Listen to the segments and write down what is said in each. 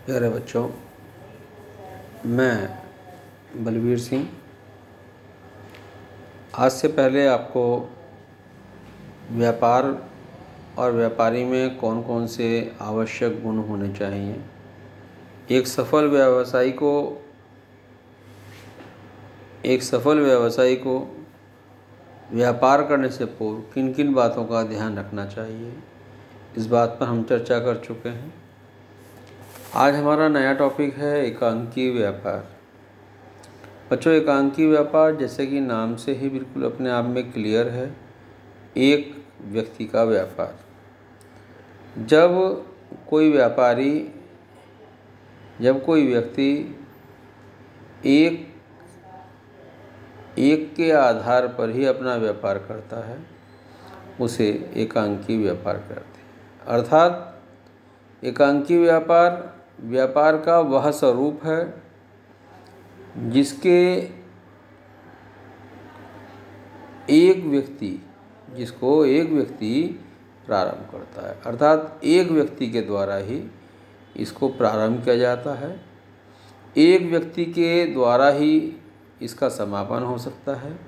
प्यारे बच्चों, मैं बलवीर सिंह आज से पहले आपको व्यापार और व्यापारी में कौन कौन से आवश्यक गुण होने चाहिए, एक सफल व्यवसायी को व्यापार करने से पूर्व किन किन बातों का ध्यान रखना चाहिए, इस बात पर हम चर्चा कर चुके हैं। आज हमारा नया टॉपिक है एकांकी व्यापार। बच्चों, एकांकी व्यापार जैसे कि नाम से ही बिल्कुल अपने आप में क्लियर है, एक व्यक्ति का व्यापार। जब कोई व्यक्ति एक के आधार पर ही अपना व्यापार करता है, उसे एकांकी व्यापार कहते हैं। अर्थात एकांकी व्यापार का वह स्वरूप है जिसको एक व्यक्ति प्रारंभ करता है, अर्थात एक व्यक्ति के द्वारा ही इसको प्रारंभ किया जाता है, एक व्यक्ति के द्वारा ही इसका समापन हो सकता है,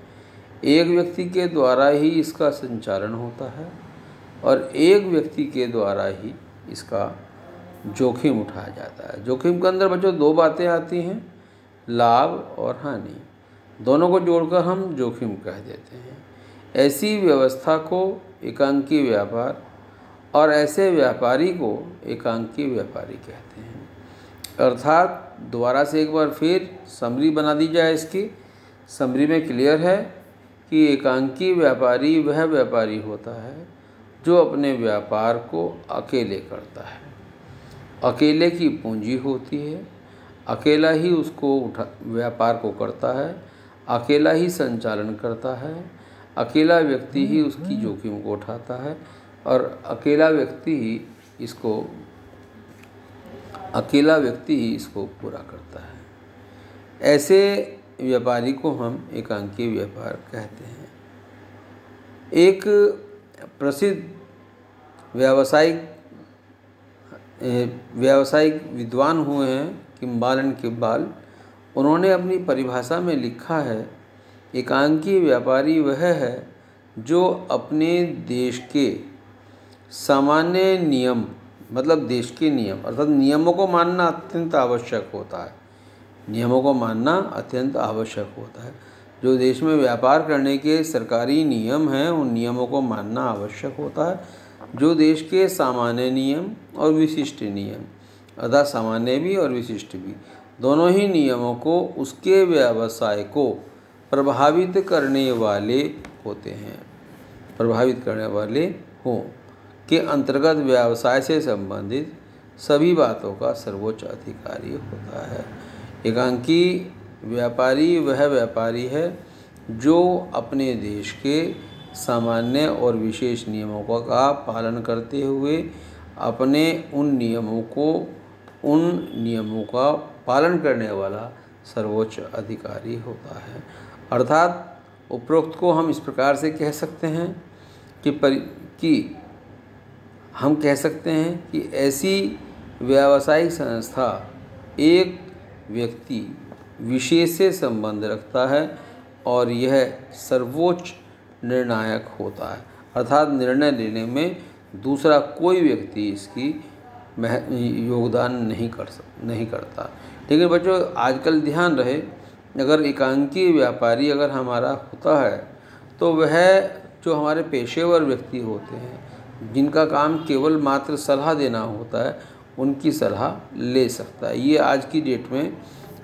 एक व्यक्ति के द्वारा ही इसका संचालन होता है और एक व्यक्ति के द्वारा ही इसका जोखिम उठाया जाता है। जोखिम के अंदर बच्चों दो बातें आती हैं, लाभ और हानि। दोनों को जोड़कर हम जोखिम कह देते हैं। ऐसी व्यवस्था को एकांकी व्यापार और ऐसे व्यापारी को एकांकी व्यापारी कहते हैं। अर्थात दोबारा से एक बार फिर समरी बना दी जाए। इसकी समरी में क्लियर है कि एकांकी व्यापारी वह व्यापारी होता है जो अपने व्यापार को अकेले करता है, अकेले की पूंजी होती है, अकेला ही व्यापार को करता है, अकेला ही संचालन करता है, अकेला व्यक्ति ही उसकी जोखिम को उठाता है और अकेला व्यक्ति ही इसको पूरा करता है। ऐसे व्यापारी को हम एकांकी व्यापार कहते हैं। एक प्रसिद्ध व्यावसायिक विद्वान हुए हैं किम्बाल एंड किम्बाल। उन्होंने अपनी परिभाषा में लिखा है, एकांकी व्यापारी वह है जो अपने देश के सामान्य नियम, मतलब देश के नियम अर्थात नियमों को मानना अत्यंत आवश्यक होता है। नियमों को मानना अत्यंत आवश्यक होता है। जो देश में व्यापार करने के सरकारी नियम हैं, उन नियमों को मानना आवश्यक होता है। जो देश के सामान्य नियम और विशिष्ट नियम, अर्थात सामान्य भी और विशिष्ट भी, दोनों ही नियमों को उसके व्यवसाय को प्रभावित करने वाले हों के अंतर्गत व्यवसाय से संबंधित सभी बातों का सर्वोच्च अधिकारी होता है। एकांकी व्यापारी वह व्यापारी है जो अपने देश के सामान्य और विशेष नियमों का पालन करते हुए अपने उन नियमों का पालन करने वाला सर्वोच्च अधिकारी होता है। अर्थात उपरोक्त को हम इस प्रकार से कह सकते हैं कि ऐसी व्यावसायिक संस्था एक व्यक्ति विशेष से संबंध रखता है और यह सर्वोच्च निर्णायक होता है, अर्थात निर्णय लेने में दूसरा कोई व्यक्ति इसकी योगदान नहीं करता। लेकिन बच्चों, आजकल ध्यान रहे, अगर एकांकी व्यापारी अगर हमारा होता है तो वह जो हमारे पेशेवर व्यक्ति होते हैं, जिनका काम केवल मात्र सलाह देना होता है, उनकी सलाह ले सकता है। ये आज की डेट में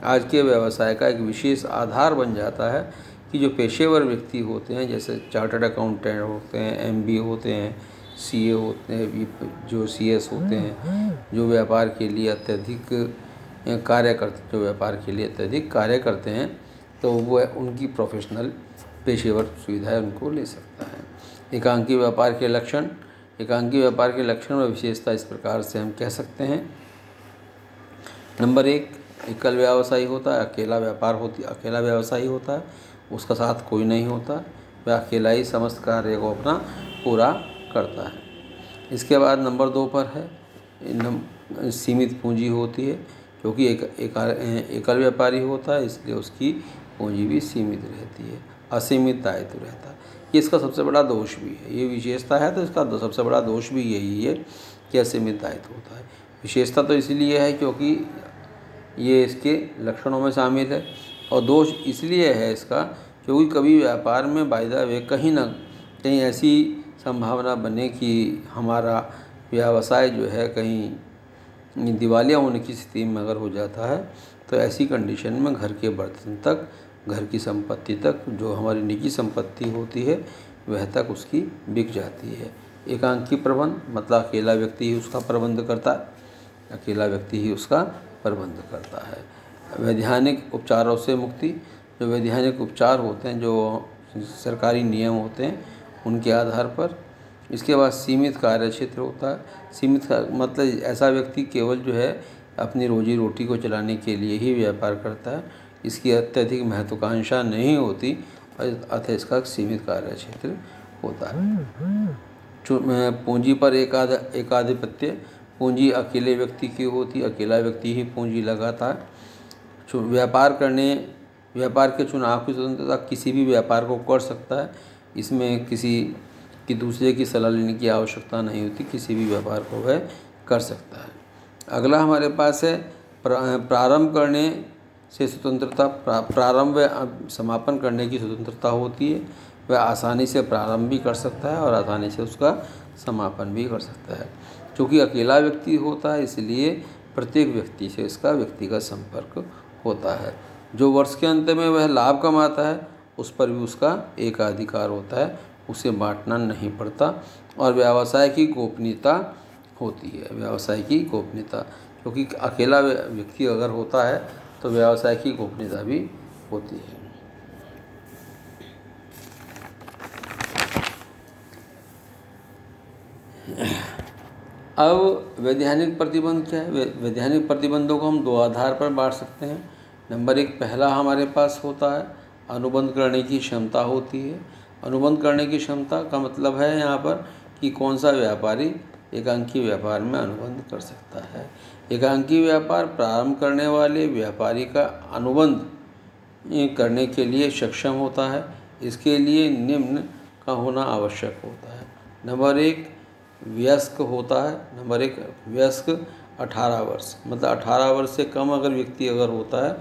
आज के व्यवसाय का एक विशेष आधार बन जाता है कि जो पेशेवर व्यक्ति होते हैं, जैसे चार्टर्ड अकाउंटेंट होते हैं, MBA होते हैं, CA होते हैं, जो CS होते हैं, जो व्यापार के लिए अत्यधिक कार्य करते हैं, तो वह उनकी प्रोफेशनल पेशेवर सुविधाएं उनको ले सकता है। एकांकी व्यापार के लक्षण व विशेषता इस प्रकार से हम कह सकते हैं। नंबर 1, एकल व्यवसायी होता है, अकेला व्यवसायी होता है, उसका साथ कोई नहीं होता, वह अकेला ही समस्त कार्य को अपना पूरा करता है। इसके बाद नंबर 2 पर है सीमित पूंजी होती है, क्योंकि एकल व्यापारी होता है, इसलिए उसकी पूंजी भी सीमित रहती है, असीमित दायित्व रहता है। ये इसका सबसे बड़ा दोष भी है, ये विशेषता है तो इसका सबसे बड़ा दोष भी यही है कि असीमित दायित्व होता है। विशेषता तो इसलिए है क्योंकि ये इसके लक्षणों में शामिल है, और दोष इसलिए है इसका क्योंकि कभी व्यापार में बाय द वे कहीं ना कहीं ऐसी संभावना बने कि हमारा व्यवसाय जो है कहीं दिवालिया होने की स्थिति में अगर हो जाता है, तो ऐसी कंडीशन में घर के बर्तन तक, घर की संपत्ति तक, जो हमारी निजी संपत्ति होती है वह तक उसकी बिक जाती है। एकांकी प्रबंध मतलब अकेला व्यक्ति ही उसका प्रबंध करता है, अकेला व्यक्ति ही उसका प्रबंध करता है। वैधानिक उपचारों से मुक्ति, जो वैधानिक उपचार होते हैं, जो सरकारी नियम होते हैं, उनके आधार पर। इसके बाद सीमित कार्य क्षेत्र होता है। सीमित मतलब ऐसा व्यक्ति केवल जो है अपनी रोजी रोटी को चलाने के लिए ही व्यापार करता है, इसकी अत्यधिक महत्वाकांक्षा नहीं होती, अतः इसका सीमित कार्य क्षेत्र होता है। पूंजी पर एकाधिपत्य, पूंजी अकेले व्यक्ति की होती, अकेला व्यक्ति ही पूंजी लगाता है। व्यापार के चुनाव की स्वतंत्रता, किसी भी व्यापार को कर सकता है, इसमें किसी कि दूसरे की सलाह लेने की आवश्यकता नहीं होती, किसी भी व्यापार को वह कर सकता है। अगला हमारे पास है प्रारंभ करने से स्वतंत्रता। प्रारंभ व समापन करने की स्वतंत्रता होती है, वह आसानी से प्रारंभ भी कर सकता है और आसानी से उसका समापन भी कर सकता है। क्योंकि अकेला व्यक्ति होता है, इसलिए प्रत्येक व्यक्ति से इसका व्यक्तिगत संपर्क होता है। जो वर्ष के अंत में वह लाभ कमाता है, उस पर भी उसका एकाधिकार होता है, उसे बांटना नहीं पड़ता। और व्यवसाय की गोपनीयता होती है, व्यवसाय की गोपनीयता, क्योंकि अकेला व्यक्ति अगर होता है तो व्यवसाय की गोपनीयता भी होती है। अब वैधानिक प्रतिबंध क्या है? वैधानिक प्रतिबंधों को हम दो आधार पर बांट सकते हैं। नंबर एक, पहला हमारे पास होता है अनुबंध करने की क्षमता होती है। अनुबंध करने की क्षमता का मतलब है यहाँ पर कि कौन सा व्यापारी एकांकी व्यापार में अनुबंध कर सकता है। एकांकी व्यापार प्रारंभ करने वाले व्यापारी का अनुबंध करने के लिए सक्षम होता है। इसके लिए निम्न का होना आवश्यक होता है। नंबर एक, वयस्क होता है। नंबर एक, वयस्क 18 वर्ष, मतलब 18 वर्ष से कम अगर व्यक्ति होता है,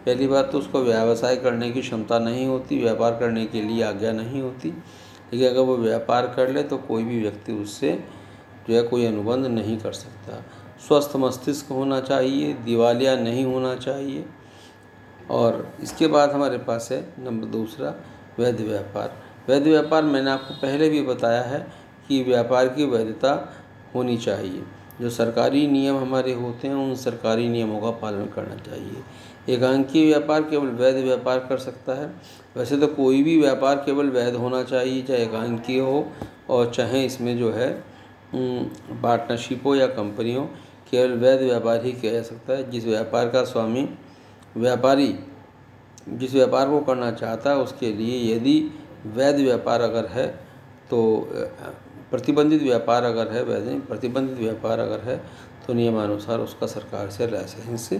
पहली बात तो उसको व्यवसाय करने की क्षमता नहीं होती, व्यापार करने के लिए आज्ञा नहीं होती। लेकिन अगर वो व्यापार कर ले तो कोई भी व्यक्ति उससे जो है कोई अनुबंध नहीं कर सकता। स्वस्थ मस्तिष्क होना चाहिए, दिवालिया नहीं होना चाहिए। और इसके बाद हमारे पास है नंबर दूसरा, वैध व्यापार। वैध व्यापार मैंने आपको पहले भी बताया है कि व्यापार की वैधता होनी चाहिए। जो सरकारी नियम हमारे होते हैं, उन सरकारी नियमों का पालन करना चाहिए। एकांकी व्यापार केवल वैध व्यापार कर सकता है। वैसे तो कोई भी व्यापार केवल वैध होना चाहिए, चाहे एकांकी हो और चाहे इसमें जो है पार्टनरशिप हो या कंपनी हो, केवल वैध व्यापार ही किया जा सकता है। जिस व्यापार का स्वामी व्यापारी जिस व्यापार को करना चाहता है, उसके लिए यदि वैध व्यापार अगर है तो प्रतिबंधित व्यापार अगर है, वैध प्रतिबंधित व्यापार अगर है तो नियमानुसार उसका सरकार से लाइसेंस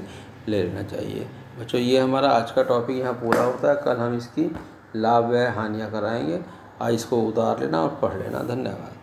ले लेना चाहिए। बच्चों, ये हमारा आज का टॉपिक यहाँ पूरा होता है। कल हम इसकी लाभ व हानियाँ कराएंगे। आज इसको उतार लेना और पढ़ लेना। धन्यवाद।